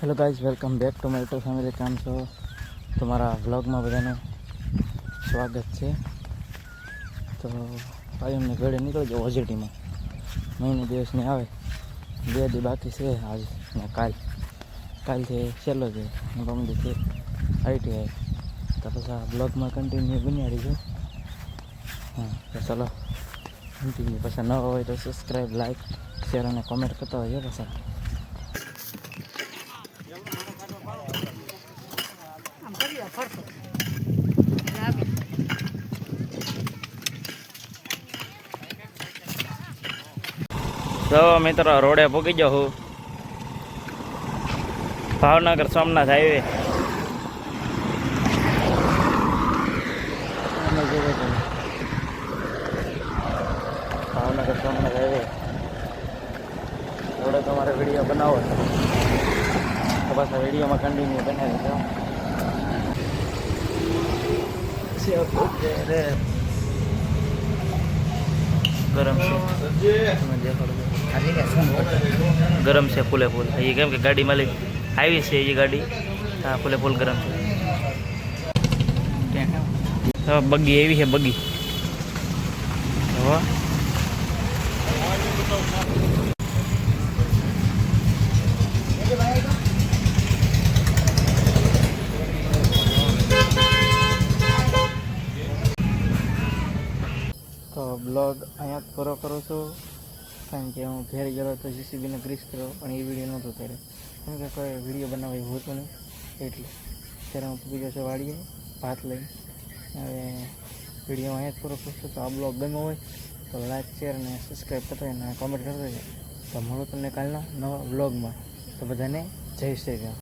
Hello guys, welcome back to my YouTube family. काम छो તમારા વ્લોગમાં બધાનું સ્વાગત છે। તો ભાઈ અમને ઘરે નીકળી જાઓ ઓજેટીમાં મહિને દિવસની આવે 2 દી બાકી છે આજ ને કાલથી છેલ્લો છે ગમડીથી ITI। તો પછી આ બ્લોગમાં કન્ટિન્યુ બન્યા રહીજો। હા તો ચલો કન્ટિન્યુ। પછી ન હોય તો સબસ્ક્રાઈબ, લાઈક, શેર અને કોમેન્ટ કરતા હોય પછી। તો મિત્રો રોડે પૂકી જાઉં હું ભાવનગર સોમનાથ હાઈવે। ભાવનગર સોમનાથ હાઈવે રોડે તમારે વિડીયો બનાવો તો પાછા વિડીયોમાં કન્ટિન્યુ બનાવી દો। गरम से गरम से फूले फूल ये केम के गाड़ी मालिक हाईवे से ये गाड़ी हाँ फूले फूल गरम से। तो बग्गी एवी है बग्गी तो ब्लॉग अँ पूरा करो छो कारण के हूँ घेर गयो तो JCB ने ग्रीस करो पण ये वीडियो नहोतो त्यारे केम के कोई वीडियो बनावे होतो नहीं एटले त्यारे हूँ पूगी जशो वाड़ीए भात लई हवे वीडियो अँ पूरो करो। तो आ ब्लॉग गम्यो होय तो लाइक, शेर ने सब्सक्राइब करता है कमेंट करता है। तो मळो तमने कालना नवा ब्लॉग में। तो बधाने जय श्री राम।